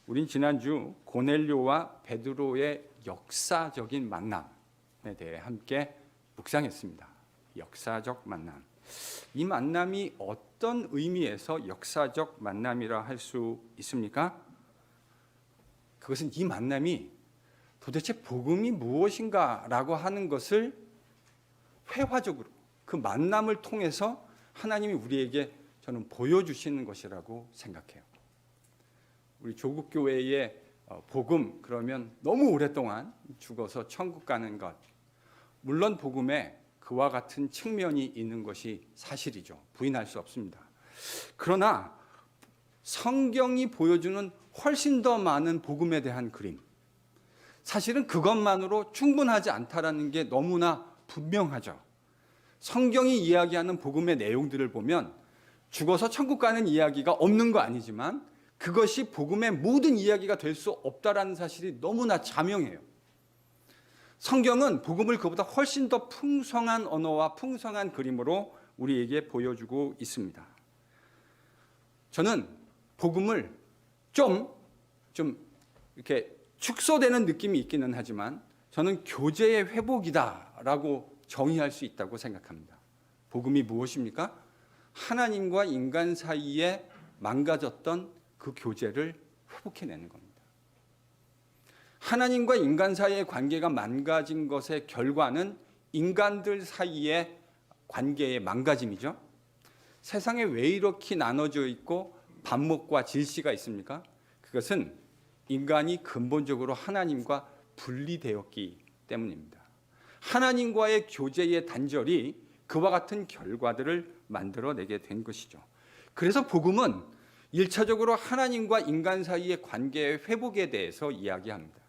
우린 지난주 고넬료와 베드로의 역사적인 만남에 대해 함께 묵상했습니다. 역사적 만남. 이 만남이 어떤 의미에서 역사적 만남이라 할 수 있습니까? 그것은 이 만남이 도대체 복음이 무엇인가라고 하는 것을 회화적으로 그 만남을 통해서 하나님이 우리에게 저는 보여주시는 것이라고 생각해요. 우리 조국교회의 복음 그러면 너무 오랫동안 죽어서 천국 가는 것. 물론 복음에 그와 같은 측면이 있는 것이 사실이죠. 부인할 수 없습니다. 그러나 성경이 보여주는 훨씬 더 많은 복음에 대한 그림. 사실은 그것만으로 충분하지 않다라는 게 너무나 분명하죠. 성경이 이야기하는 복음의 내용들을 보면 죽어서 천국 가는 이야기가 없는 거 아니지만 그것이 복음의 모든 이야기가 될 수 없다라는 사실이 너무나 자명해요. 성경은 복음을 그보다 훨씬 더 풍성한 언어와 풍성한 그림으로 우리에게 보여주고 있습니다. 저는 복음을 좀 이렇게 축소되는 느낌이 있기는 하지만 저는 교제의 회복이다라고 정의할 수 있다고 생각합니다. 복음이 무엇입니까? 하나님과 인간 사이에 망가졌던 그 교제를 회복해내는 겁니다. 하나님과 인간 사이의 관계가 망가진 것의 결과는 인간들 사이의 관계의 망가짐이죠. 세상에 왜 이렇게 나눠져 있고 반목과 질시가 있습니까? 그것은 인간이 근본적으로 하나님과 분리되었기 때문입니다. 하나님과의 교제의 단절이 그와 같은 결과들을 만들어내게 된 것이죠. 그래서 복음은 1차적으로 하나님과 인간 사이의 관계의 회복에 대해서 이야기합니다.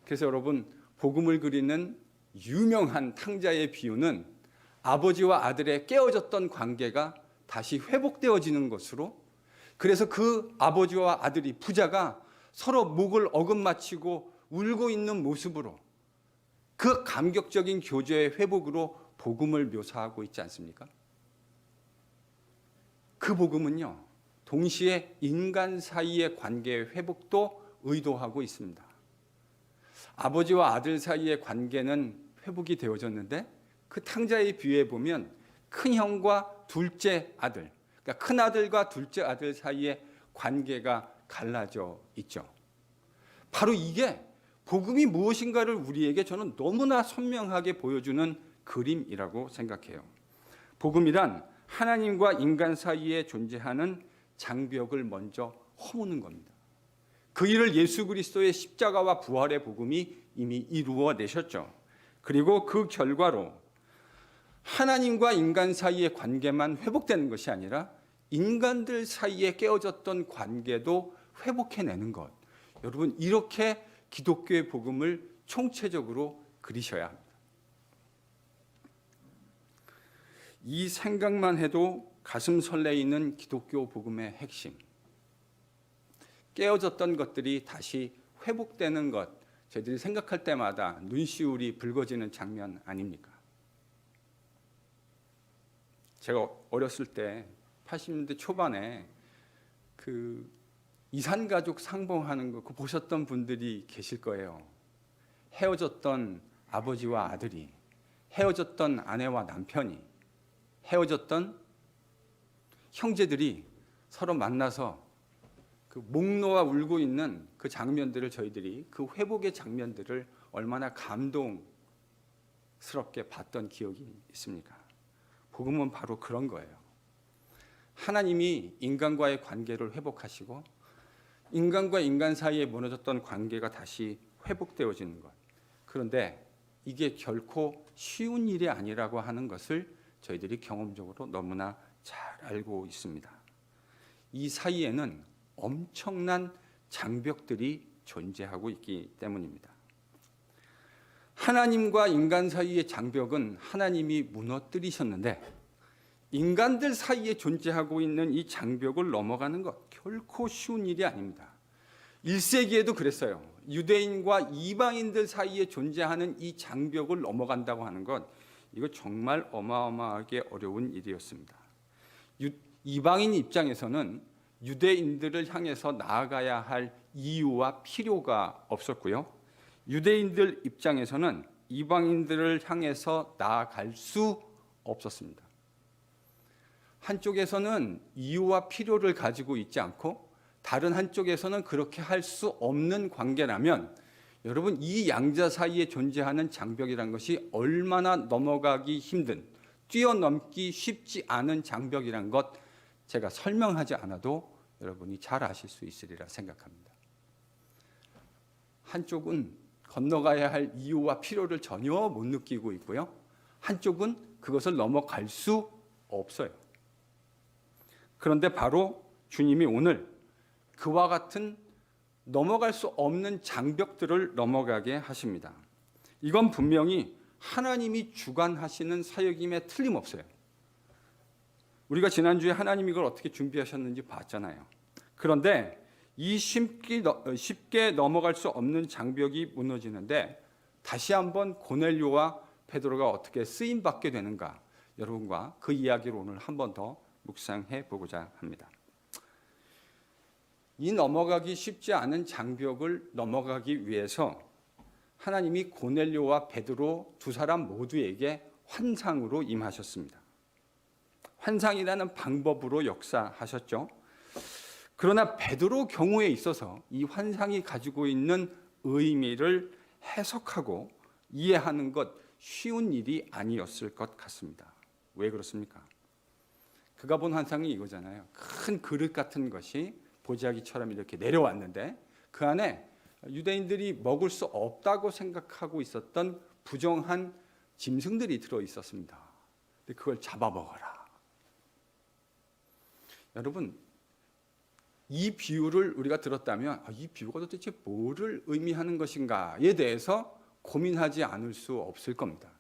그래서 여러분, 복음을 그리는 유명한 탕자의 비유는 아버지와 아들의 깨어졌던 관계가 다시 회복되어지는 것으로, 그래서 그 아버지와 아들이 부자가 서로 목을 어긋맞히고 울고 있는 모습으로 그 감격적인 교제의 회복으로 복음을 묘사하고 있지 않습니까? 그 복음은요, 동시에 인간 사이의 관계의 회복도 의도하고 있습니다. 아버지와 아들 사이의 관계는 회복이 되어졌는데 그 탕자의 비유에 보면 큰형과 둘째 아들, 그러니까 큰아들과 둘째 아들 사이의 관계가 갈라져 있죠. 바로 이게 복음이 무엇인가를 우리에게 저는 너무나 선명하게 보여주는 그림이라고 생각해요. 복음이란 하나님과 인간 사이에 존재하는 장벽을 먼저 허무는 겁니다. 그 일을 예수 그리스도의 십자가와 부활의 복음이 이미 이루어내셨죠. 그리고 그 결과로 하나님과 인간 사이의 관계만 회복되는 것이 아니라 인간들 사이에 깨어졌던 관계도 회복해내는 것. 여러분, 이렇게 기독교의 복음을 총체적으로 그리셔야 합니다. 이 생각만 해도 가슴 설레이는 기독교 복음의 핵심. 깨어졌던 것들이 다시 회복되는 것, 저희들이 생각할 때마다 눈시울이 붉어지는 장면 아닙니까? 제가 어렸을 때 80년대 초반에 그 이산가족 상봉하는 거 보셨던 분들이 계실 거예요. 헤어졌던 아버지와 아들이, 헤어졌던 아내와 남편이, 헤어졌던 형제들이 서로 만나서 그 목 놓아 울고 있는 그 장면들을 저희들이 그 회복의 장면들을 얼마나 감동스럽게 봤던 기억이 있습니까? 복음은 바로 그런 거예요. 하나님이 인간과의 관계를 회복하시고 인간과 인간 사이에 무너졌던 관계가 다시 회복되어지는 것. 그런데 이게 결코 쉬운 일이 아니라고 하는 것을 저희들이 경험적으로 너무나 잘 알고 있습니다. 이 사이에는 엄청난 장벽들이 존재하고 있기 때문입니다. 하나님과 인간 사이의 장벽은 하나님이 무너뜨리셨는데 인간들 사이에 존재하고 있는 이 장벽을 넘어가는 것 결코 쉬운 일이 아닙니다. 1세기에도 그랬어요. 유대인과 이방인들 사이에 존재하는 이 장벽을 넘어간다고 하는 것, 이거 정말 어마어마하게 어려운 일이었습니다. 이방인 입장에서는 유대인들을 향해서 나아가야 할 이유와 필요가 없었고요. 유대인들 입장에서는 이방인들을 향해서 나아갈 수 없었습니다. 한쪽에서는 이유와 필요를 가지고 있지 않고 다른 한쪽에서는 그렇게 할 수 없는 관계라면 여러분, 이 양자 사이에 존재하는 장벽이라는 것이 얼마나 넘어가기 힘든, 뛰어넘기 쉽지 않은 장벽이라는 것 제가 설명하지 않아도 여러분이 잘 아실 수 있으리라 생각합니다. 한쪽은 건너가야 할 이유와 필요를 전혀 못 느끼고 있고요. 한쪽은 그것을 넘어갈 수 없어요. 그런데 바로 주님이 오늘 그와 같은 넘어갈 수 없는 장벽들을 넘어가게 하십니다. 이건 분명히 하나님이 주관하시는 사역임에 틀림없어요. 우리가 지난주에 하나님이 이걸 어떻게 준비하셨는지 봤잖아요. 그런데 이 쉽게 넘어갈 수 없는 장벽이 무너지는데 다시 한번 고넬료와 베드로가 어떻게 쓰임받게 되는가, 여러분과 그 이야기를 오늘 한 번 더 묵상해 보고자 합니다. 이 넘어가기 쉽지 않은 장벽을 넘어가기 위해서 하나님이 고넬료와 베드로 두 사람 모두에게 환상으로 임하셨습니다. 환상이라는 방법으로 역사하셨죠. 그러나 베드로 경우에 있어서 이 환상이 가지고 있는 의미를 해석하고 이해하는 것 쉬운 일이 아니었을 것 같습니다. 왜 그렇습니까? 그가 본 환상이 이거잖아요. 큰 그릇 같은 것이 보자기처럼 이렇게 내려왔는데 그 안에 유대인들이 먹을 수 없다고 생각하고 있었던 부정한 짐승들이 들어 있었습니다. 근데 그걸 잡아먹어라. 여러분, 이 비유를 우리가 들었다면 이 비유가 도대체 뭐를 의미하는 것인가에 대해서 고민하지 않을 수 없을 겁니다.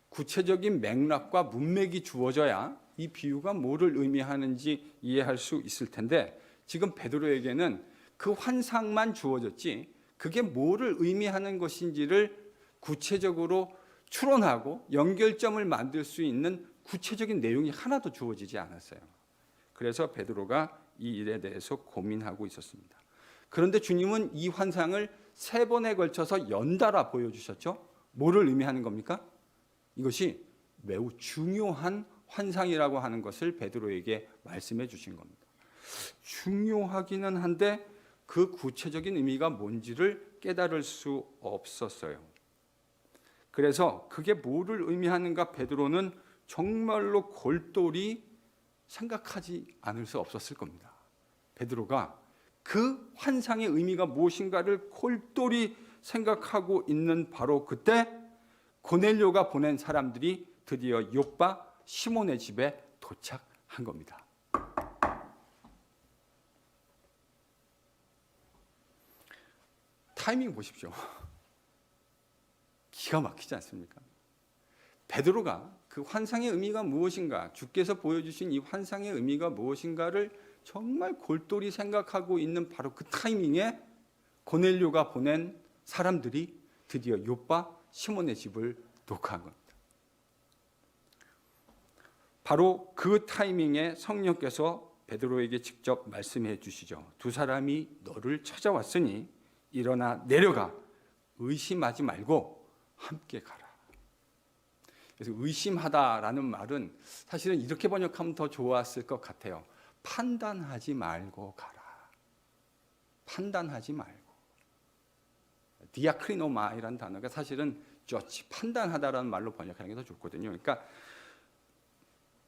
구체적인 맥락과 문맥이 주어져야 이 비유가 뭐를 의미하는지 이해할 수 있을 텐데 지금 베드로에게는 그 환상만 주어졌지 그게 뭐를 의미하는 것인지를 구체적으로 추론하고 연결점을 만들 수 있는 구체적인 내용이 하나도 주어지지 않았어요. 그래서 베드로가 이 일에 대해서 고민하고 있었습니다. 그런데 주님은 이 환상을 3번에 걸쳐서 연달아 보여주셨죠. 뭐를 의미하는 겁니까? 이것이 매우 중요한 환상이라고 하는 것을 베드로에게 말씀해 주신 겁니다. 중요하기는 한데 그 구체적인 의미가 뭔지를 깨달을 수 없었어요. 그래서 그게 뭐를 의미하는가 베드로는 정말로 골똘히 생각하지 않을 수 없었을 겁니다. 베드로가 그 환상의 의미가 무엇인가를 골똘히 생각하고 있는 바로 그때 고넬료가 보낸 사람들이 드디어 욥바 시몬의 집에 도착한 겁니다. 타이밍 보십시오. 기가 막히지 않습니까? 베드로가 그 환상의 의미가 무엇인가, 주께서 보여주신 이 환상의 의미가 무엇인가를 정말 골똘히 생각하고 있는 바로 그 타이밍에 고넬료가 보낸 사람들이 드디어 욥바 시몬의 집을 녹화한 겁니다. 바로 그 타이밍에 성령께서 베드로에게 직접 말씀해 주시죠. 두 사람이 너를 찾아왔으니 일어나 내려가 의심하지 말고 함께 가라. 그래서 의심하다라는 말은 사실은 이렇게 번역하면 더 좋았을 것 같아요. 판단하지 말고 가라. 판단하지 말고. 디아크리노마이라는 단어가 사실은 judge, 판단하다라는 말로 번역하는 게 더 좋거든요. 그러니까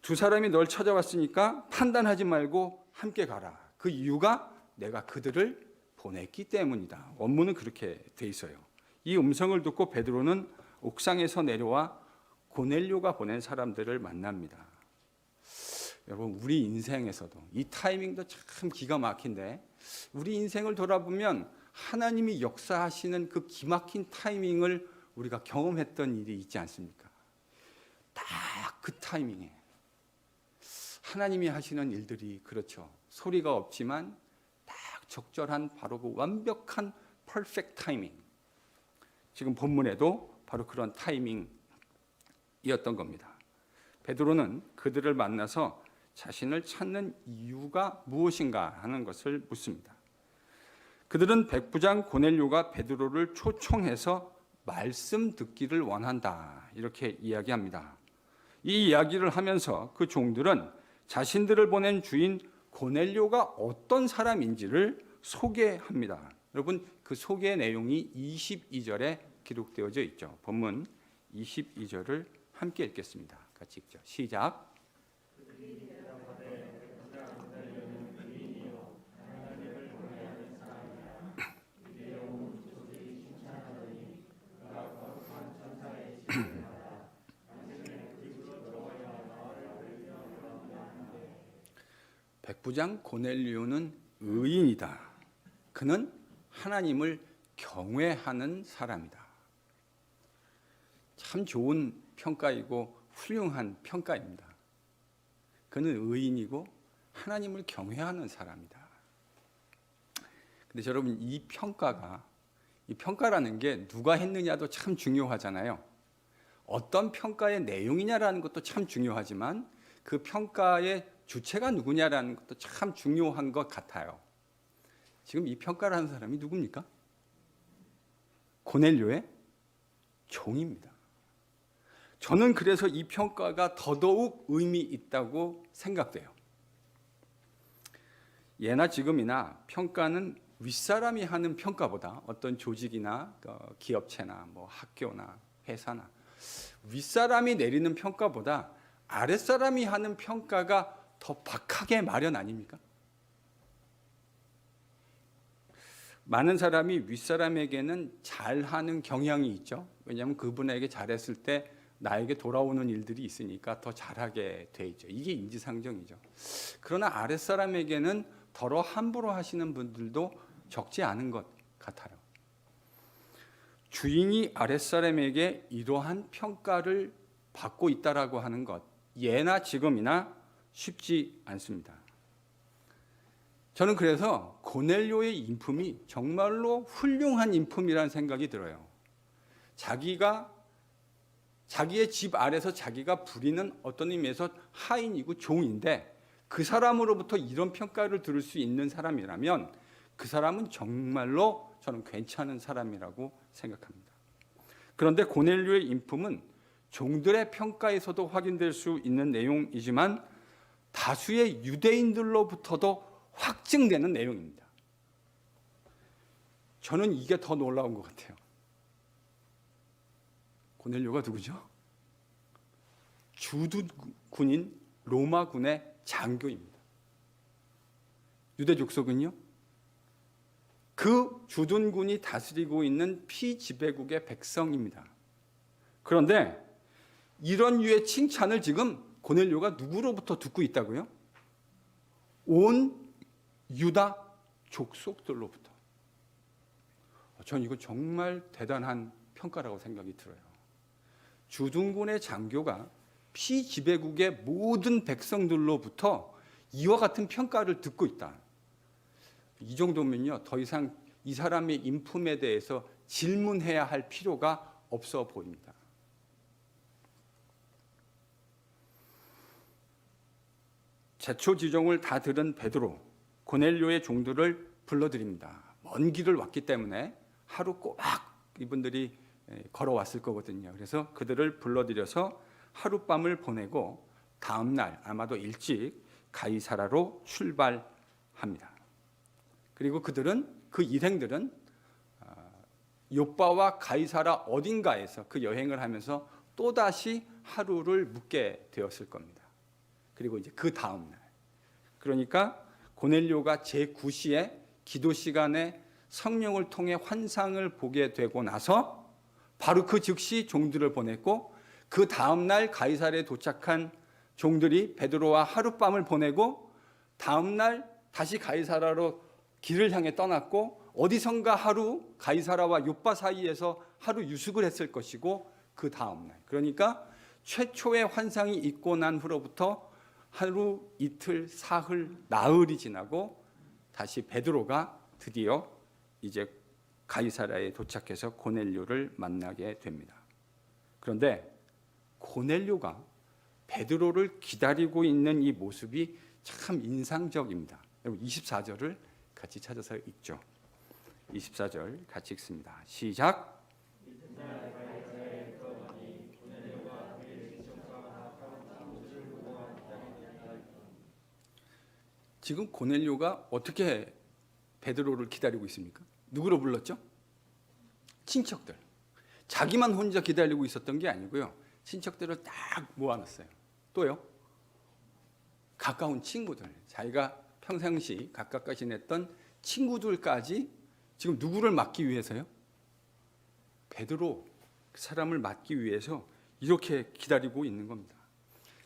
두 사람이 널 찾아왔으니까 판단하지 말고 함께 가라. 그 이유가 내가 그들을 보냈기 때문이다. 원문은 그렇게 돼 있어요. 이 음성을 듣고 베드로는 옥상에서 내려와 고넬료가 보낸 사람들을 만납니다. 여러분, 우리 인생에서도 이 타이밍도 참 기가 막힌데 우리 인생을 돌아보면 하나님이 역사하시는 그 기막힌 타이밍을 우리가 경험했던 일이 있지 않습니까? 딱 그 타이밍에 하나님이 하시는 일들이 그렇죠. 소리가 없지만 딱 적절한 바로 그 완벽한 퍼펙트 타이밍. 지금 본문에도 바로 그런 타이밍이었던 겁니다. 베드로는 그들을 만나서 자신을 찾는 이유가 무엇인가 하는 것을 묻습니다. 그들은 백부장 고넬료가 베드로를 초청해서 말씀 듣기를 원한다, 이렇게 이야기합니다. 이 이야기를 하면서 그 종들은 자신들을 보낸 주인 고넬료가 어떤 사람인지를 소개합니다. 여러분, 그 소개 내용이 22절에 기록되어져 있죠. 본문 22절을 함께 읽겠습니다. 같이 읽죠. 시작. 백부장 고넬료는 의인이다. 그는 하나님을 경외하는 사람이다. 참 좋은 평가이고 훌륭한 평가입니다. 그는 의인이고 하나님을 경외하는 사람이다. 근데 여러분, 이 평가라는 게 누가 했느냐도 참 중요하잖아요. 어떤 평가의 내용이냐라는 것도 참 중요하지만 그 평가의 주체가 누구냐라는 것도 참 중요한 것 같아요. 지금 이 평가를 하는 사람이 누굽니까? 고넬료의 종입니다. 저는 그래서 이 평가가 더더욱 의미 있다고 생각돼요. 예나 지금이나 평가는 윗사람이 하는 평가보다 어떤 조직이나 기업체나 뭐 학교나 회사나 윗사람이 내리는 평가보다 아랫사람이 하는 평가가 더 박하게 마련 아닙니까? 많은 사람이 윗사람에게는 잘하는 경향이 있죠. 왜냐하면 그분에게 잘했을 때 나에게 돌아오는 일들이 있으니까 더 잘하게 돼 있죠. 이게 인지상정이죠. 그러나 아랫사람에게는 더러 함부로 하시는 분들도 적지 않은 것 같아요. 주인이 아랫사람에게 이러한 평가를 받고 있다라고 하는 것, 예나 지금이나 쉽지 않습니다. 저는 그래서 고넬료의 인품이 정말로 훌륭한 인품이라는 생각이 들어요. 자기의 집 아래서 자기가 부리는 어떤 의미에서 하인이고 종인데 그 사람으로부터 이런 평가를 들을 수 있는 사람이라면 그 사람은 정말로 저는 괜찮은 사람이라고 생각합니다. 그런데 고넬료의 인품은 종들의 평가에서도 확인될 수 있는 내용이지만 다수의 유대인들로부터도 확증되는 내용입니다. 저는 이게 더 놀라운 것 같아요. 고넬료가 누구죠? 주둔군인 로마군의 장교입니다. 유대 족속은요, 그 주둔군이 다스리고 있는 피지배국의 백성입니다. 그런데 이런 류의 칭찬을 지금 고넬료가 누구로부터 듣고 있다고요? 온 유다 족속들로부터. 저는 이거 정말 대단한 평가라고 생각이 들어요. 주둔군의 장교가 피지배국의 모든 백성들로부터 이와 같은 평가를 듣고 있다. 이 정도면요, 더 이상 이 사람의 인품에 대해서 질문해야 할 필요가 없어 보입니다. 제초지종을 다 들은 베드로, 고넬료의 종들을 불러드립니다. 먼 길을 왔기 때문에 하루 꼬박 이분들이 걸어왔을 거거든요. 그래서 그들을 불러들여서 하룻밤을 보내고 다음 날 아마도 일찍 가이사라로 출발합니다. 그리고 그 일행들은 욥바와 가이사라 어딘가에서 그 여행을 하면서 또다시 하루를 묵게 되었을 겁니다. 그리고 이제 그 다음 날, 그러니까 고넬료가 제9시에 기도 시간에 성령을 통해 환상을 보게 되고 나서 바로 그 즉시 종들을 보냈고, 그 다음 날 가이사랴에 도착한 종들이 베드로와 하룻밤을 보내고 다음 날 다시 가이사랴로 길을 향해 떠났고, 어디선가 하루 가이사랴와 욥바 사이에서 하루 유숙을 했을 것이고, 그 다음 날, 그러니까 최초의 환상이 있고 난 후로부터 하루, 이틀, 사흘, 나흘이 지나고 다시 베드로가 드디어 이제 가이사랴에 도착해서 고넬료를 만나게 됩니다. 그런데 고넬료가 베드로를 기다리고 있는 이 모습이 참 인상적입니다. 여러분 24절을 같이 찾아서 읽죠. 24절 같이 읽습니다. 시작. 지금 고넬료가 어떻게 베드로를 기다리고 있습니까? 누구로 불렀죠? 친척들. 자기만 혼자 기다리고 있었던 게 아니고요. 친척들을 딱 모아놨어요. 또요? 가까운 친구들. 자기가 평상시 가깝게 지냈던 친구들까지 지금 누구를 막기 위해서요? 베드로 그 사람을 막기 위해서 이렇게 기다리고 있는 겁니다.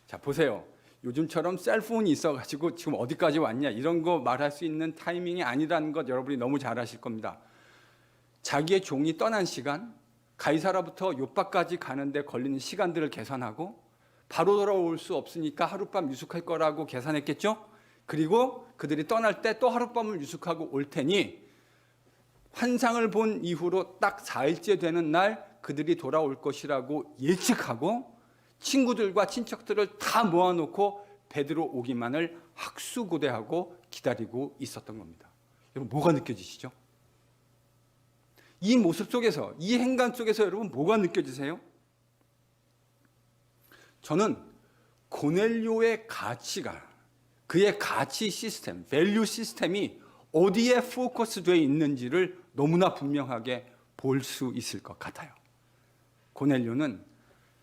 자, 보세요. 요즘처럼 셀폰이 있어가지고 지금 어디까지 왔냐 이런 거 말할 수 있는 타이밍이 아니라는 것 여러분이 너무 잘 아실 겁니다. 자기의 종이 떠난 시간, 가이사라부터 요빠까지 가는데 걸리는 시간들을 계산하고 바로 돌아올 수 없으니까 하룻밤 유숙할 거라고 계산했겠죠? 그리고 그들이 떠날 때 또 하룻밤을 유숙하고 올 테니 환상을 본 이후로 딱 4일째 되는 날 그들이 돌아올 것이라고 예측하고 친구들과 친척들을 다 모아놓고 베드로 오기만을 학수고대하고 기다리고 있었던 겁니다. 여러분 뭐가 느껴지시죠? 이 모습 속에서, 이 행간 속에서 여러분 뭐가 느껴지세요? 저는 고넬료의 가치가, 그의 가치 시스템, 밸류 시스템이 어디에 포커스되어 있는지를 너무나 분명하게 볼 수 있을 것 같아요. 고넬료는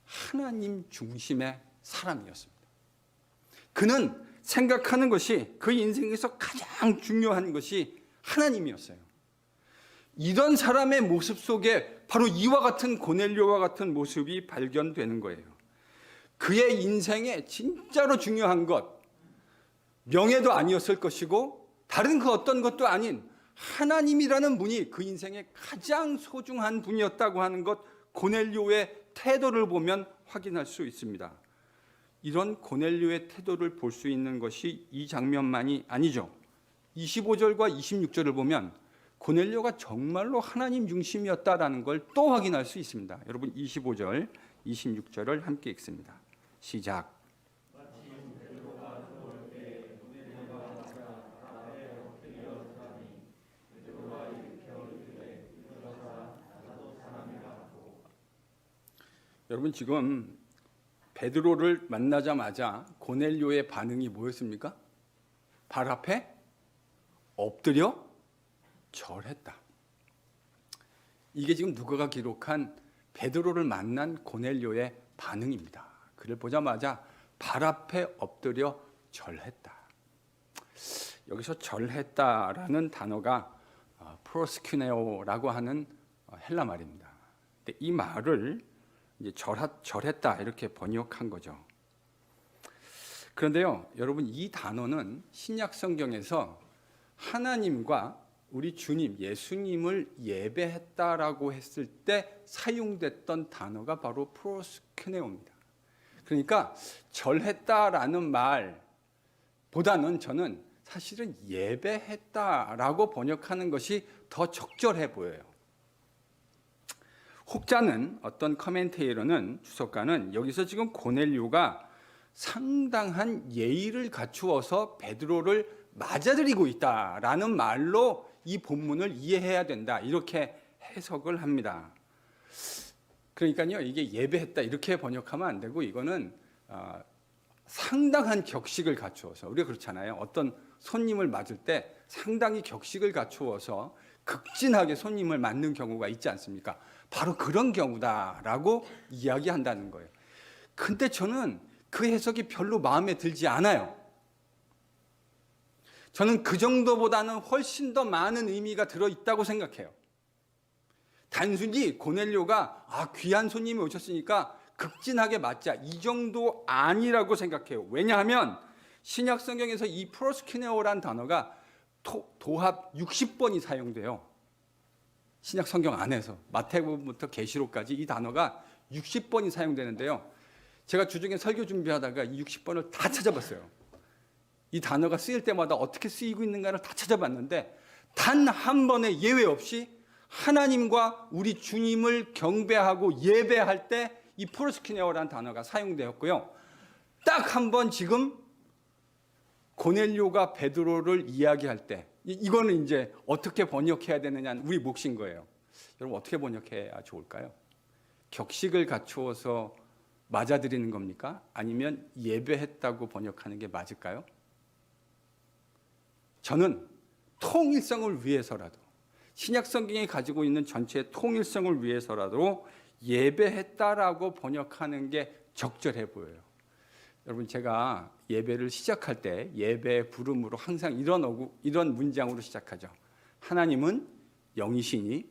하나님 중심의 사람이었습니다. 그는 생각하는 것이 그 인생에서 가장 중요한 것이 하나님이었어요. 이런 사람의 모습 속에 바로 이와 같은 고넬료와 같은 모습이 발견되는 거예요. 그의 인생에 진짜로 중요한 것, 명예도 아니었을 것이고 다른 그 어떤 것도 아닌 하나님이라는 분이 그 인생에 가장 소중한 분이었다고 하는 것, 고넬료의 태도를 보면 확인할 수 있습니다. 이런 고넬료의 태도를 볼 수 있는 것이 이 장면만이 아니죠. 25절과 26절을 보면 고넬료가 정말로 하나님 중심이었다라는 걸 또 확인할 수 있습니다. 여러분 25절, 26절을 함께 읽습니다. 시작. 여러분 지금 베드로를 만나자마자 고넬료의 반응이 뭐였습니까? 발 앞에 엎드려 절했다. 이게 지금 누가가 기록한 베드로를 만난 고넬료의 반응입니다. 그를 보자마자 발 앞에 엎드려 절했다. 여기서 절했다라는 단어가 프로스큐네오라고 하는 헬라 말입니다. 근데 이 말을 이제 절했다 이렇게 번역한 거죠. 그런데요, 여러분 이 단어는 신약 성경에서 하나님과 우리 주님 예수님을 예배했다라고 했을 때 사용됐던 단어가 바로 프로스큐네오입니다. 그러니까 절했다라는 말보다는 저는 사실은 예배했다라고 번역하는 것이 더 적절해 보여요. 혹자는 어떤 커멘테이터는 주석가는 여기서 지금 고넬료가 상당한 예의를 갖추어서 베드로를 맞아들이고 있다라는 말로 이 본문을 이해해야 된다 이렇게 해석을 합니다. 그러니까요 이게 예배했다 이렇게 번역하면 안 되고 이거는 상당한 격식을 갖추어서 우리가 그렇잖아요. 어떤 손님을 맞을 때 상당히 격식을 갖추어서 극진하게 손님을 맞는 경우가 있지 않습니까? 바로 그런 경우다라고 이야기한다는 거예요. 근데 저는 그 해석이 별로 마음에 들지 않아요. 저는 그 정도보다는 훨씬 더 많은 의미가 들어있다고 생각해요. 단순히 고넬료가 귀한 손님이 오셨으니까 극진하게 맞자 이 정도 아니라고 생각해요. 왜냐하면 신약 성경에서 이 프로스큐네오란 단어가 도합 60번이 사용돼요. 신약 성경 안에서 마태복음부터 계시록까지 이 단어가 60번이 사용되는데요. 제가 주중에 설교 준비하다가 이 60번을 다 찾아봤어요. 이 단어가 쓰일 때마다 어떻게 쓰이고 있는가를 다 찾아봤는데 단 한 번의 예외 없이 하나님과 우리 주님을 경배하고 예배할 때 이 프로스큐네오라는 단어가 사용되었고요. 딱 한 번 지금 고넬료가 베드로를 이야기할 때 이거는 이제 어떻게 번역해야 되느냐는 우리 몫인 거예요. 여러분 어떻게 번역해야 좋을까요? 격식을 갖추어서 맞아들이는 겁니까? 아니면 예배했다고 번역하는 게 맞을까요? 저는 통일성을 위해서라도 신약 성경이 가지고 있는 전체의 통일성을 위해서라도 예배했다라고 번역하는 게 적절해 보여요. 여러분 제가 예배를 시작할 때 예배 부름으로 항상 이런 문장으로 시작하죠. 하나님은 영이시니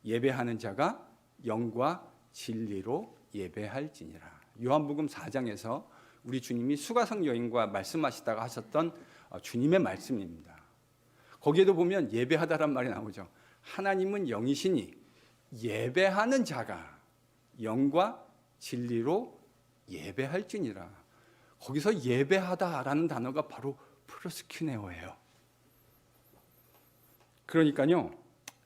예배하는 자가 영과 진리로 예배할지니라. 요한복음 4장에서 우리 주님이 수가성 여인과 말씀하시다가 하셨던 주님의 말씀입니다. 거기에도 보면 예배하다란 말이 나오죠. 하나님은 영이시니 예배하는 자가 영과 진리로 예배할지니라. 거기서 예배하다라는 단어가 바로 프로스큐네오예요. 그러니까요,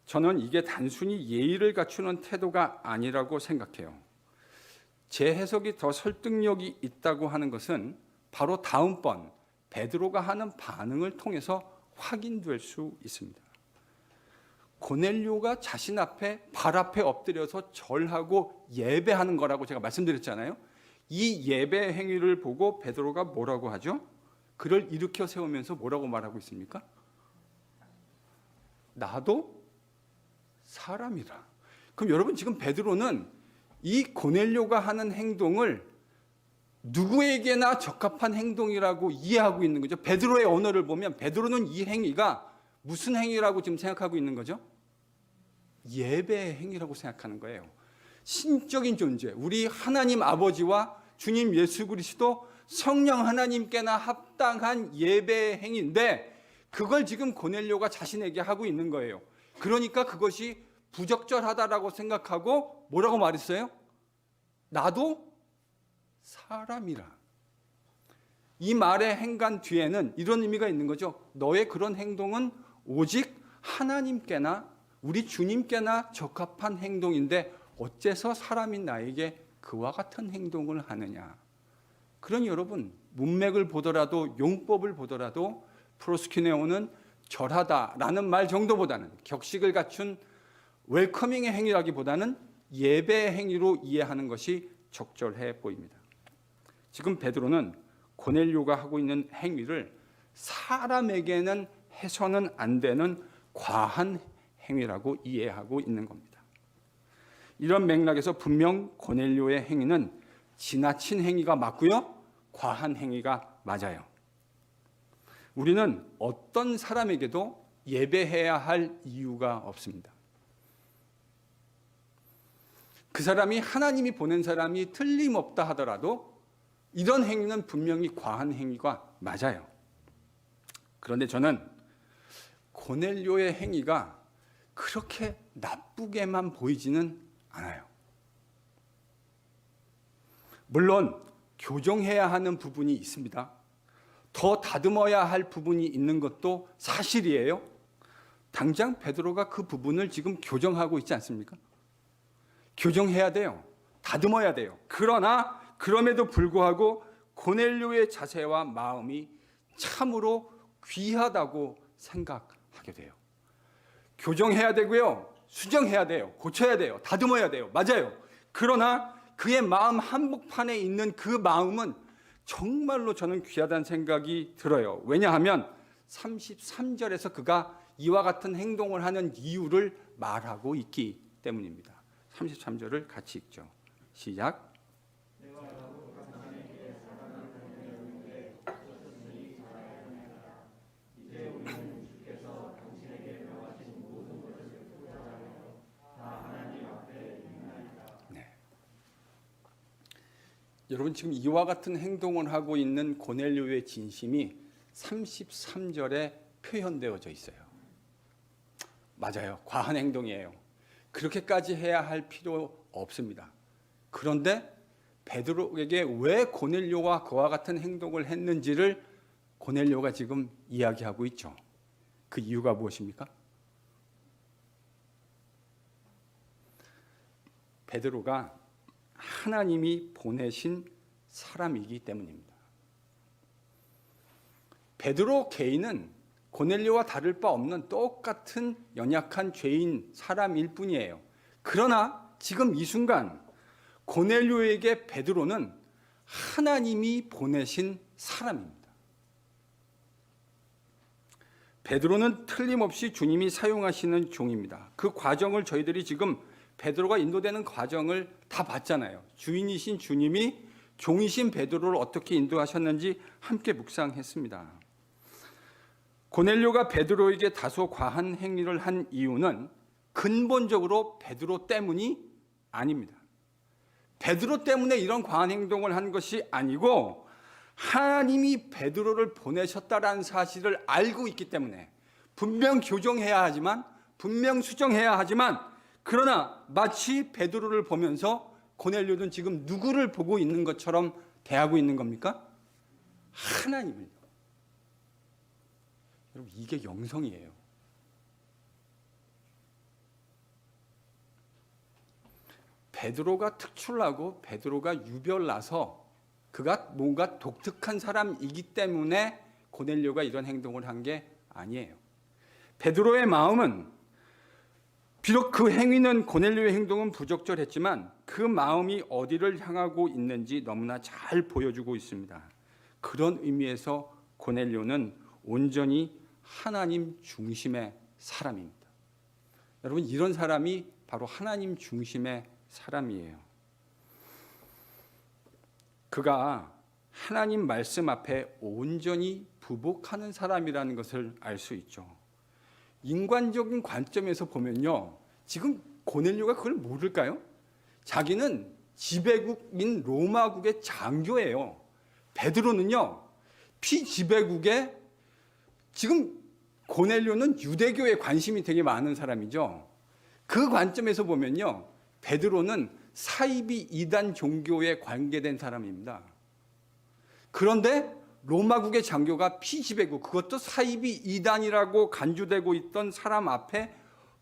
저는 이게 단순히 예의를 갖추는 태도가 아니라고 생각해요. 제 해석이 더 설득력이 있다고 하는 것은 바로 다음번 베드로가 하는 반응을 통해서 확인될 수 있습니다. 고넬료가 자신 앞에 발 앞에 엎드려서 절하고 예배하는 거라고 제가 말씀드렸잖아요. 이 예배 행위를 보고 베드로가 뭐라고 하죠? 그를 일으켜 세우면서 뭐라고 말하고 있습니까? 나도 사람이라. 그럼 여러분 지금 베드로는 이 고넬료가 하는 행동을 누구에게나 적합한 행동이라고 이해하고 있는 거죠. 베드로의 언어를 보면 베드로는 이 행위가 무슨 행위라고 지금 생각하고 있는 거죠? 예배의 행위라고 생각하는 거예요. 신적인 존재, 우리 하나님 아버지와 주님 예수 그리스도 성령 하나님께나 합당한 예배의 행위인데 그걸 지금 고넬료가 자신에게 하고 있는 거예요. 그러니까 그것이 부적절하다라고 생각하고 뭐라고 말했어요? 나도 사람이라. 이 말의 행간 뒤에는 이런 의미가 있는 거죠. 너의 그런 행동은 오직 하나님께나 우리 주님께나 적합한 행동인데 어째서 사람인 나에게 그와 같은 행동을 하느냐. 그러니 여러분 문맥을 보더라도 용법을 보더라도 프로스큐네오는 절하다라는 말 정도보다는 격식을 갖춘 웰커밍의 행위라기보다는 예배의 행위로 이해하는 것이 적절해 보입니다. 지금 베드로는 고넬료가 하고 있는 행위를 사람에게는 해서는 안 되는 과한 행위라고 이해하고 있는 겁니다. 이런 맥락에서 분명 고넬료의 행위는 지나친 행위가 맞고요, 과한 행위가 맞아요. 우리는 어떤 사람에게도 예배해야 할 이유가 없습니다. 그 사람이 하나님이 보낸 사람이 틀림없다 하더라도 이런 행위는 분명히 과한 행위가 맞아요. 그런데 저는 고넬료의 행위가 그렇게 나쁘게만 보이지는 않아요. 물론 교정해야 하는 부분이 있습니다. 더 다듬어야 할 부분이 있는 것도 사실이에요. 당장 베드로가 그 부분을 지금 교정하고 있지 않습니까? 교정해야 돼요. 다듬어야 돼요. 그러나 그럼에도 불구하고 고넬료의 자세와 마음이 참으로 귀하다고 생각하게 돼요. 교정해야 되고요. 수정해야 돼요. 고쳐야 돼요. 다듬어야 돼요. 맞아요. 그러나 그의 마음 한복판에 있는 그 마음은 정말로 저는 귀하다는 생각이 들어요. 왜냐하면 33절에서 그가 이와 같은 행동을 하는 이유를 말하고 있기 때문입니다. 33절을 같이 읽죠. 시작. 여러분 지금 이와 같은 행동을 하고 있는 고넬료의 진심이 33절에 표현되어져 있어요. 맞아요. 과한 행동이에요. 그렇게까지 해야 할 필요 없습니다. 그런데 베드로에게 왜 고넬료가 그와 같은 행동을 했는지를 고넬료가 지금 이야기하고 있죠. 그 이유가 무엇입니까? 베드로가 하나님이 보내신 사람이기 때문입니다. 베드로 개인은 고넬료와 다를 바 없는 똑같은 연약한 죄인 사람일 뿐이에요. 그러나 지금 이 순간 고넬료에게 베드로는 하나님이 보내신 사람입니다. 베드로는 틀림없이 주님이 사용하시는 종입니다. 그 과정을 저희들이 지금 베드로가 인도되는 과정을 다 봤잖아요. 주인이신 주님이 종이신 베드로를 어떻게 인도하셨는지 함께 묵상했습니다. 고넬료가 베드로에게 다소 과한 행위를 한 이유는 근본적으로 베드로 때문이 아닙니다. 베드로 때문에 이런 과한 행동을 한 것이 아니고 하나님이 베드로를 보내셨다라는 사실을 알고 있기 때문에 분명 교정해야 하지만 분명 수정해야 하지만 그러나 마치 베드로를 보면서 고넬료는 지금 누구를 보고 있는 것처럼 대하고 있는 겁니까? 하나님을. 여러분 이게 영성이에요. 베드로가 특출나고 베드로가 유별나서 그가 뭔가 독특한 사람이기 때문에 고넬료가 이런 행동을 한 게 아니에요. 베드로의 마음은 비록 그 행위는 고넬료의 행동은 부적절했지만 그 마음이 어디를 향하고 있는지 너무나 잘 보여주고 있습니다. 그런 의미에서 고넬료는 온전히 하나님 중심의 사람입니다. 여러분 이런 사람이 바로 하나님 중심의 사람이에요. 그가 하나님 말씀 앞에 온전히 부복하는 사람이라는 것을 알 수 있죠. 인간적인 관점에서 보면요, 지금 고넬료가 그걸 모를까요? 자기는 지배국인 로마국의 장교예요. 베드로는요, 피지배국의 지금 고넬료는 유대교에 관심이 되게 많은 사람이죠. 그 관점에서 보면요, 베드로는 사이비 이단 종교에 관계된 사람입니다. 그런데 로마국의 장교가 피지배국, 그것도 사이비 이단이라고 간주되고 있던 사람 앞에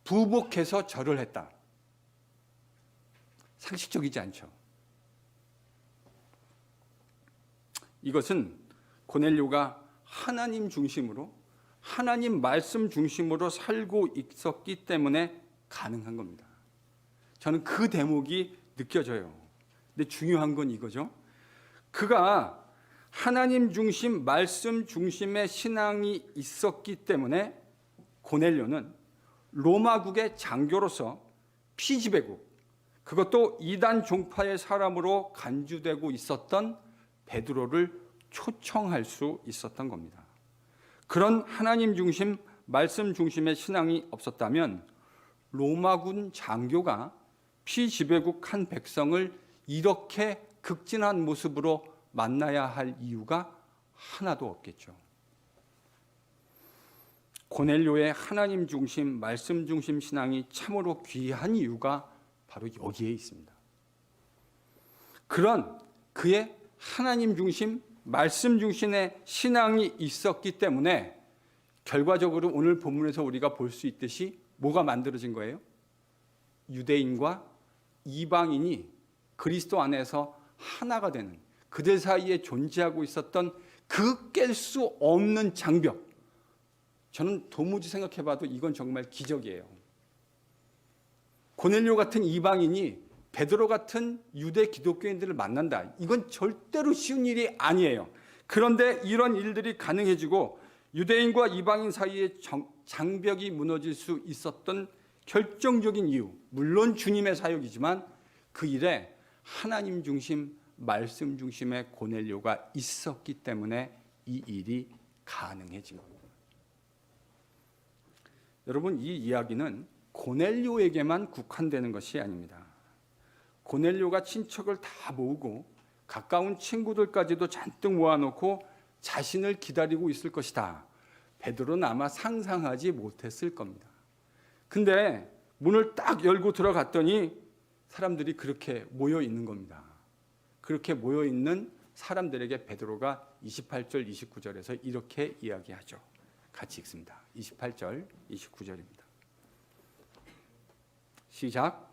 부복해서 절을 했다. 상식적이지 않죠. 이것은 고넬료가 하나님 중심으로 하나님 말씀 중심으로 살고 있었기 때문에 가능한 겁니다. 저는 그 대목이 느껴져요. 근데 중요한 건 이거죠. 그가 하나님 중심, 말씀 중심의 신앙이 있었기 때문에 고넬료는 로마국의 장교로서 피지배국, 그것도 이단 종파의 사람으로 간주되고 있었던 베드로를 초청할 수 있었던 겁니다. 그런 하나님 중심, 말씀 중심의 신앙이 없었다면 로마군 장교가 피지배국 한 백성을 이렇게 극진한 모습으로 만나야 할 이유가 하나도 없겠죠. 고넬료의 하나님 중심, 말씀 중심 신앙이 참으로 귀한 이유가 바로 여기에 있습니다. 그런 그의 하나님 중심, 말씀 중심의 신앙이 있었기 때문에 결과적으로 오늘 본문에서 우리가 볼 수 있듯이 뭐가 만들어진 거예요? 유대인과 이방인이 그리스도 안에서 하나가 되는, 그들 사이에 존재하고 있었던 그 깰 수 없는 장벽. 저는 도무지 생각해봐도 이건 정말 기적이에요. 고넬료 같은 이방인이 베드로 같은 유대 기독교인들을 만난다. 이건 절대로 쉬운 일이 아니에요. 그런데 이런 일들이 가능해지고 유대인과 이방인 사이에 장벽이 무너질 수 있었던 결정적인 이유, 물론 주님의 사역이지만 그 일에 하나님 중심, 말씀 중심의 고넬료가 있었기 때문에 이 일이 가능해진 겁니다. 여러분, 이 이야기는 고넬료에게만 국한되는 것이 아닙니다. 고넬료가 친척을 다 모으고 가까운 친구들까지도 잔뜩 모아놓고 자신을 기다리고 있을 것이다. 베드로는 아마 상상하지 못했을 겁니다. 근데 문을 딱 열고 들어갔더니 사람들이 그렇게 모여 있는 겁니다. 그렇게 모여 있는 사람들에게 베드로가 28절, 29절에서 이렇게 이야기하죠. 같이 읽습니다. 28절, 29절입니다. 시작.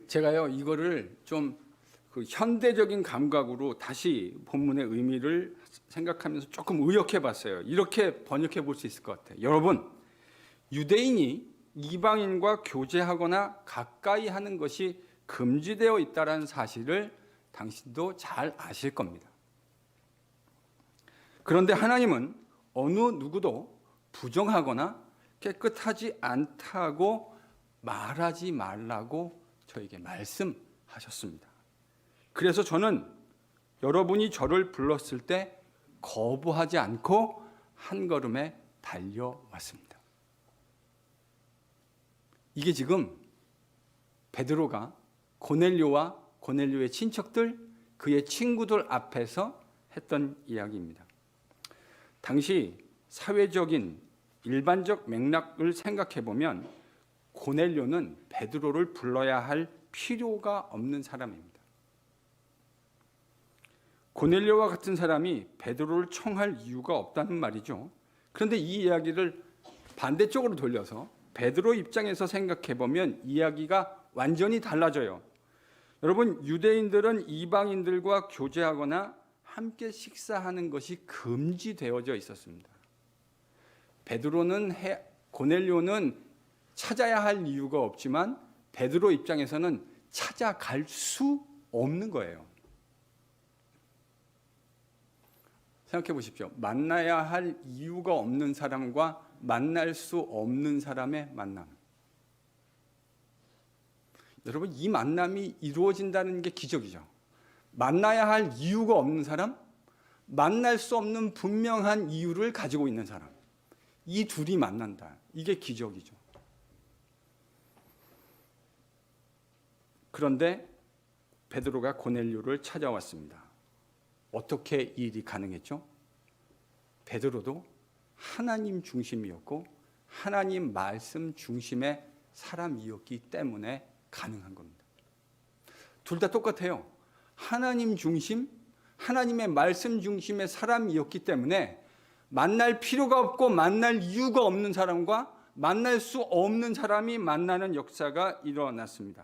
제가요 이거를 좀 그 현대적인 감각으로 다시 본문의 의미를 생각하면서 조금 의역해봤어요. 이렇게 번역해 볼 수 있을 것 같아요. 여러분, 유대인이 이방인과 교제하거나 가까이 하는 것이 금지되어 있다는 사실을 당신도 잘 아실 겁니다. 그런데 하나님은 어느 누구도 부정하거나 깨끗하지 않다고 말하지 말라고 저에게 말씀하셨습니다. 그래서 저는 여러분이 저를 불렀을 때 거부하지 않고 한 걸음에 달려왔습니다. 이게 지금 베드로가 고넬료와 고넬료의 친척들, 그의 친구들 앞에서 했던 이야기입니다. 당시 사회적인 일반적 맥락을 생각해 보면 고넬료는 베드로를 불러야 할 필요가 없는 사람입니다. 고넬료와 같은 사람이 베드로를 청할 이유가 없다는 말이죠. 그런데 이 이야기를 반대쪽으로 돌려서 베드로 입장에서 생각해 보면 이야기가 완전히 달라져요. 여러분, 유대인들은 이방인들과 교제하거나 함께 식사하는 것이 금지되어져 있었습니다. 고넬료는 찾아야 할 이유가 없지만 베드로 입장에서는 찾아갈 수 없는 거예요. 생각해 보십시오. 만나야 할 이유가 없는 사람과 만날 수 없는 사람의 만남. 여러분, 이 만남이 이루어진다는 게 기적이죠. 만나야 할 이유가 없는 사람, 만날 수 없는 분명한 이유를 가지고 있는 사람. 이 둘이 만난다. 이게 기적이죠. 그런데 베드로가 고넬료를 찾아왔습니다. 어떻게 이 일이 가능했죠? 베드로도 하나님 중심이었고 하나님 말씀 중심의 사람이었기 때문에 가능한 겁니다. 둘 다 똑같아요. 하나님 중심, 하나님의 말씀 중심의 사람이었기 때문에 만날 필요가 없고 만날 이유가 없는 사람과 만날 수 없는 사람이 만나는 역사가 일어났습니다.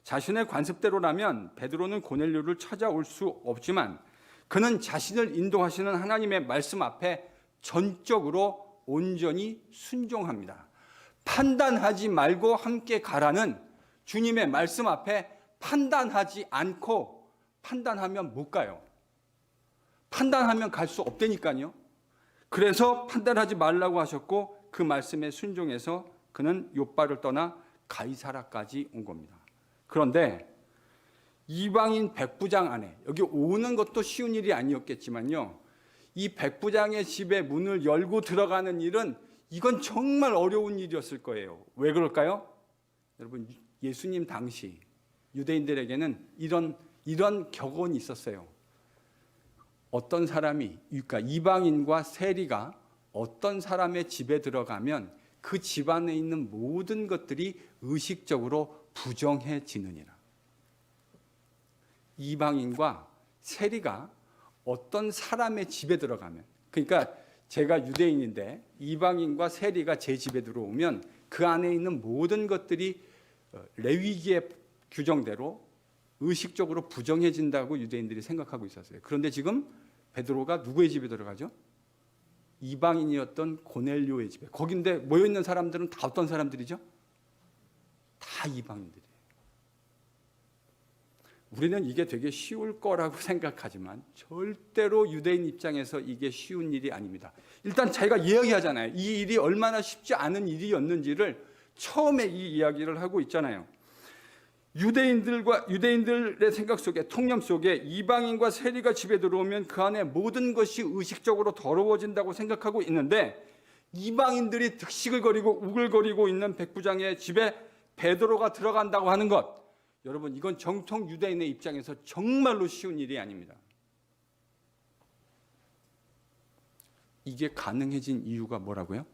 자신의 관습대로라면 베드로는 고넬료를 찾아올 수 없지만 그는 자신을 인도하시는 하나님의 말씀 앞에 전적으로 온전히 순종합니다. 판단하지 말고 함께 가라는 주님의 말씀 앞에 판단하지 않고 판단하면 못 가요. 판단하면 갈 수 없다니까요. 그래서 판단하지 말라고 하셨고 그 말씀에 순종해서 그는 욥바를 떠나 가이사라까지 온 겁니다. 그런데 이방인 백부장 안에 여기 오는 것도 쉬운 일이 아니었겠지만요. 이 백부장의 집에 문을 열고 들어가는 일은 이건 정말 어려운 일이었을 거예요. 왜 그럴까요? 여러분, 예수님 당시 유대인들에게는 이런 격언이 있었어요. 어떤 사람이, 그러니까 이방인과 세리가 어떤 사람의 집에 들어가면 그 집 안에 있는 모든 것들이 의식적으로 부정해지느니라. 이방인과 세리가 어떤 사람의 집에 들어가면, 그러니까 제가 유대인인데 이방인과 세리가 제 집에 들어오면 그 안에 있는 모든 것들이 레위기의 규정대로 의식적으로 부정해진다고 유대인들이 생각하고 있었어요. 그런데 지금 베드로가 누구의 집에 들어가죠? 이방인이었던 고넬료의 집에. 거긴데 모여있는 사람들은 다 어떤 사람들이죠? 다 이방인들이에요. 우리는 이게 되게 쉬울 거라고 생각하지만 절대로 유대인 입장에서 이게 쉬운 일이 아닙니다. 일단 제가 이야기하잖아요. 이 일이 얼마나 쉽지 않은 일이었는지를 처음에 이 이야기를 하고 있잖아요. 유대인들의 생각 속에, 통념 속에 이방인과 세리가 집에 들어오면 그 안에 모든 것이 의식적으로 더러워진다고 생각하고 있는데 이방인들이 득식을거리고 우글거리고 있는 백부장의 집에 베드로가 들어간다고 하는 것, 여러분, 이건 정통 유대인의 입장에서 정말로 쉬운 일이 아닙니다. 이게 가능해진 이유가 뭐라고요?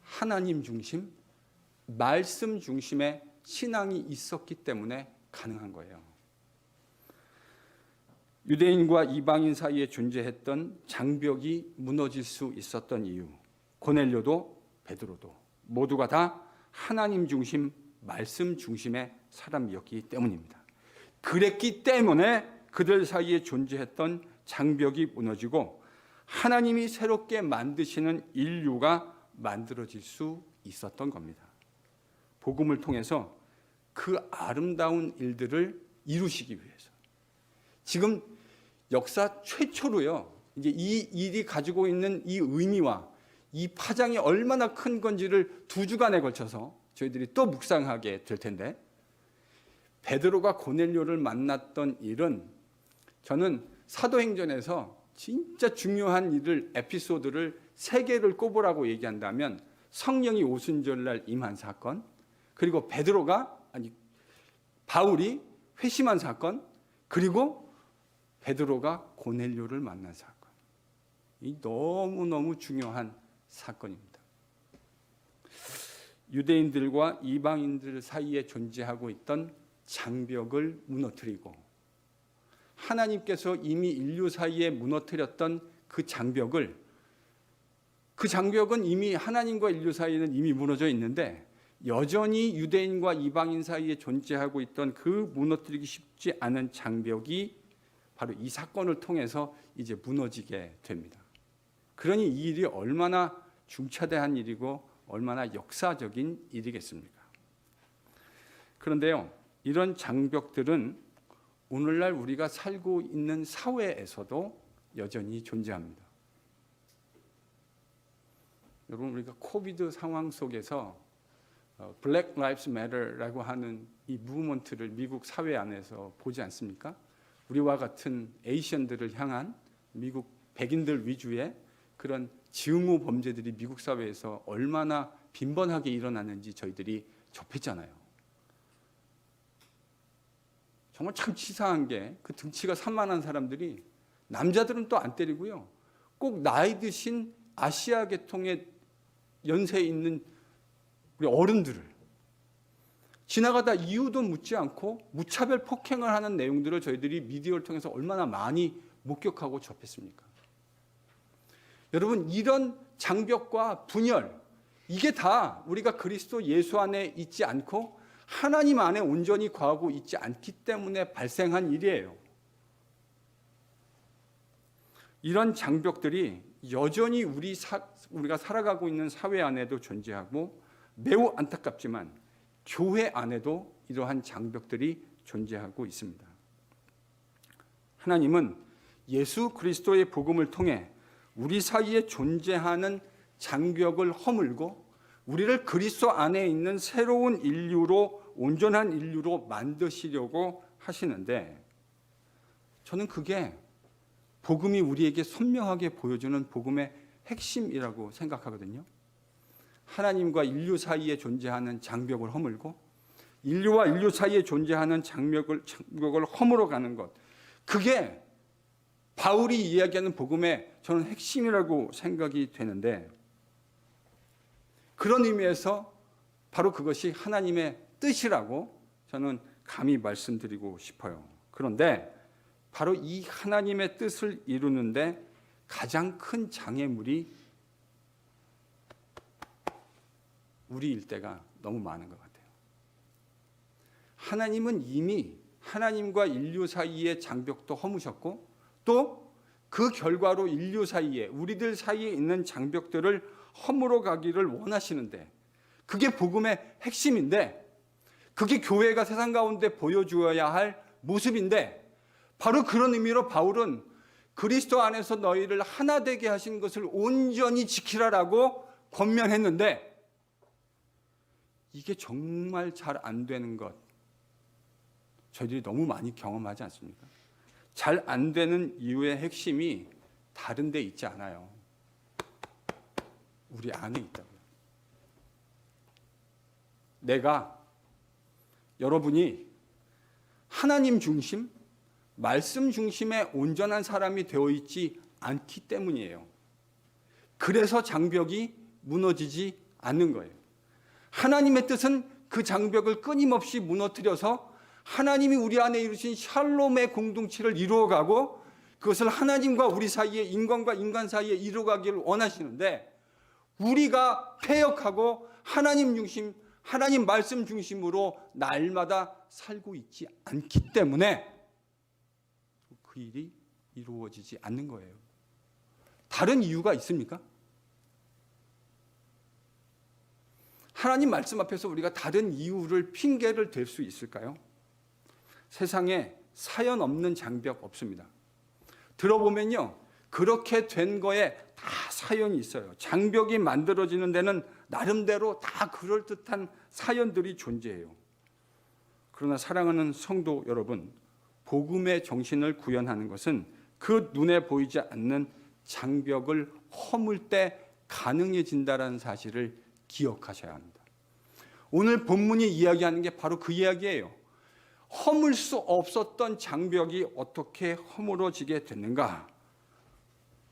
하나님 중심, 말씀 중심의 신앙이 있었기 때문에 가능한 거예요. 유대인과 이방인 사이에 존재했던 장벽이 무너질 수 있었던 이유, 고넬료도 베드로도 모두가 다 하나님 중심, 말씀 중심의 사람이었기 때문입니다. 그랬기 때문에 그들 사이에 존재했던 장벽이 무너지고 하나님이 새롭게 만드시는 인류가 만들어질 수 있었던 겁니다. 복음을 통해서 그 아름다운 일들을 이루시기 위해서 지금 역사 최초로요, 이제 이 일이 가지고 있는 이 의미와 이 파장이 얼마나 큰 건지를 2주간에 걸쳐서 저희들이 또 묵상하게 될 텐데, 베드로가 고넬료를 만났던 일은 저는 사도행전에서 진짜 중요한 일을, 에피소드를 3개를 꼽으라고 얘기한다면 성령이 오순절날 임한 사건, 그리고 바울이 회심한 사건, 그리고 베드로가 고넬료를 만난 사건. 이 너무너무 중요한 사건입니다. 유대인들과 이방인들 사이에 존재하고 있던 장벽을 무너뜨리고 하나님께서 이미 인류 사이에 무너뜨렸던 그 장벽은 이미 하나님과 인류 사이에는 이미 무너져 있는데 여전히 유대인과 이방인 사이에 존재하고 있던 그 무너뜨리기 쉽지 않은 장벽이 바로 이 사건을 통해서 이제 무너지게 됩니다. 그러니 이 일이 얼마나 중차대한 일이고 얼마나 역사적인 일이겠습니까? 그런데요, 이런 장벽들은 오늘날 우리가 살고 있는 사회에서도 여전히 존재합니다. 여러분, 우리가 코비드 상황 속에서 Black Lives Matter라고 하는 이 무브먼트를 미국 사회 안에서 보지 않습니까? 우리와 같은 에이시언들을 향한 미국 백인들 위주의 그런 증오 범죄들이 미국 사회에서 얼마나 빈번하게 일어나는지 저희들이 접했잖아요. 정말 참 치사한 게 그 등치가 산만한 사람들이 남자들은 또 안 때리고요, 꼭 나이 드신 아시아 계통의 연세에 있는 우리 어른들을 지나가다 이유도 묻지 않고 무차별 폭행을 하는 내용들을 저희들이 미디어를 통해서 얼마나 많이 목격하고 접했습니까? 여러분, 이런 장벽과 분열, 이게 다 우리가 그리스도 예수 안에 있지 않고 하나님 안에 온전히 거하고 있지 않기 때문에 발생한 일이에요. 이런 장벽들이 여전히 우리가 살아가고 있는 사회 안에도 존재하고, 매우 안타깝지만 교회 안에도 이러한 장벽들이 존재하고 있습니다. 하나님은 예수 그리스도의 복음을 통해 우리 사이에 존재하는 장벽을 허물고 우리를 그리스도 안에 있는 새로운 인류로, 온전한 인류로 만드시려고 하시는데, 저는 그게 복음이 우리에게 선명하게 보여주는 복음의 핵심이라고 생각하거든요. 하나님과 인류 사이에 존재하는 장벽을 허물고 인류와 인류 사이에 존재하는 장벽을 허물어가는 것, 그게 바울이 이야기하는 복음의 저는 핵심이라고 생각이 되는데, 그런 의미에서 바로 그것이 하나님의 뜻이라고 저는 감히 말씀드리고 싶어요. 그런데 바로 이 하나님의 뜻을 이루는데 가장 큰 장애물이 우리 일대가 너무 많은 것 같아요. 하나님은 이미 하나님과 인류 사이의 장벽도 허무셨고, 또 그 결과로 인류 사이에, 우리들 사이에 있는 장벽들을 허물어 가기를 원하시는데, 그게 복음의 핵심인데, 그게 교회가 세상 가운데 보여주어야 할 모습인데, 바로 그런 의미로 바울은 그리스도 안에서 너희를 하나 되게 하신 것을 온전히 지키라라고 권면했는데, 이게 정말 잘 안 되는 것, 저희들이 너무 많이 경험하지 않습니까? 잘 안 되는 이유의 핵심이 다른 데 있지 않아요. 우리 안에 있다고요. 여러분이 하나님 중심, 말씀 중심의 온전한 사람이 되어 있지 않기 때문이에요. 그래서 장벽이 무너지지 않는 거예요. 하나님의 뜻은 그 장벽을 끊임없이 무너뜨려서 하나님이 우리 안에 이루신 샬롬의 공동체를 이루어가고, 그것을 하나님과 우리 사이에, 인간과 인간 사이에 이루어가기를 원하시는데, 우리가 패역하고 하나님 중심, 하나님 말씀 중심으로 날마다 살고 있지 않기 때문에 그 일이 이루어지지 않는 거예요. 다른 이유가 있습니까? 하나님 말씀 앞에서 우리가 다른 이유를 핑계를 댈 수 있을까요? 세상에 사연 없는 장벽 없습니다. 들어보면요, 그렇게 된 거에 다 사연이 있어요. 장벽이 만들어지는 데는 나름대로 다 그럴듯한 사연들이 존재해요. 그러나 사랑하는 성도 여러분, 복음의 정신을 구현하는 것은 그 눈에 보이지 않는 장벽을 허물 때 가능해진다는 사실을 기억하셔야 합니다. 오늘 본문이 이야기하는 게 바로 그 이야기예요. 허물 수 없었던 장벽이 어떻게 허물어지게 됐는가?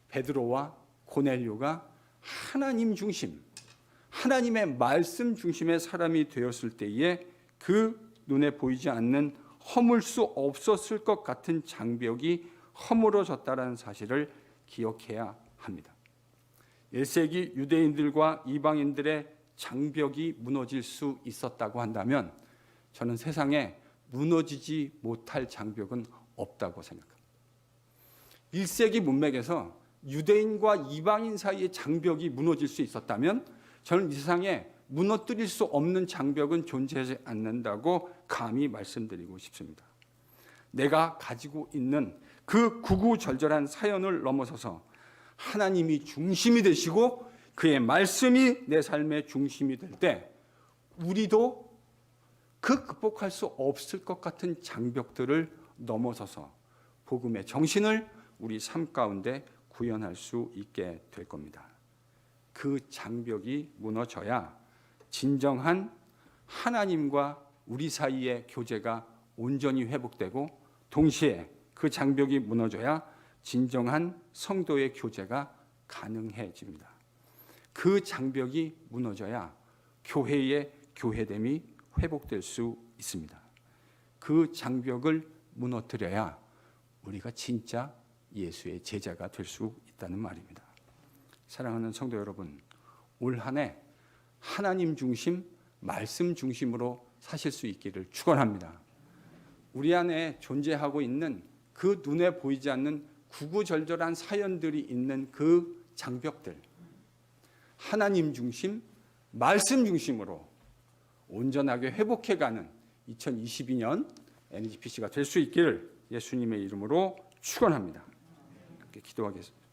베드로와 고넬료가 하나님 중심, 하나님의 말씀 중심의 사람이 되었을 때에 그 눈에 보이지 않는 허물 수 없었을 것 같은 장벽이 허물어졌다는 사실을 기억해야 합니다. 1세기 유대인들과 이방인들의 장벽이 무너질 수 있었다고 한다면 저는 세상에 무너지지 못할 장벽은 없다고 생각합니다. 1세기 문맥에서 유대인과 이방인 사이의 장벽이 무너질 수 있었다면 저는 이 세상에 무너뜨릴 수 없는 장벽은 존재하지 않는다고 감히 말씀드리고 싶습니다. 내가 가지고 있는 그 구구절절한 사연을 넘어서서 하나님이 중심이 되시고 그의 말씀이 내 삶의 중심이 될 때 우리도 그 극복할 수 없을 것 같은 장벽들을 넘어서서 복음의 정신을 우리 삶 가운데 구현할 수 있게 될 겁니다. 그 장벽이 무너져야 진정한 하나님과 우리 사이의 교제가 온전히 회복되고 동시에 그 장벽이 무너져야 진정한 성도의 교제가 가능해집니다. 그 장벽이 무너져야 교회의 교회됨이 회복될 수 있습니다. 그 장벽을 무너뜨려야 우리가 진짜 예수의 제자가 될 수 있다는 말입니다. 사랑하는 성도 여러분, 올 한 해 하나님 중심, 말씀 중심으로 사실 수 있기를 축원합니다. 우리 안에 존재하고 있는 그 눈에 보이지 않는 구구절절한 사연들이 있는 그 장벽들, 하나님 중심, 말씀 중심으로 온전하게 회복해가는 2022년 NGPC가 될 수 있기를 예수님의 이름으로 축원합니다. 기도하겠습니다.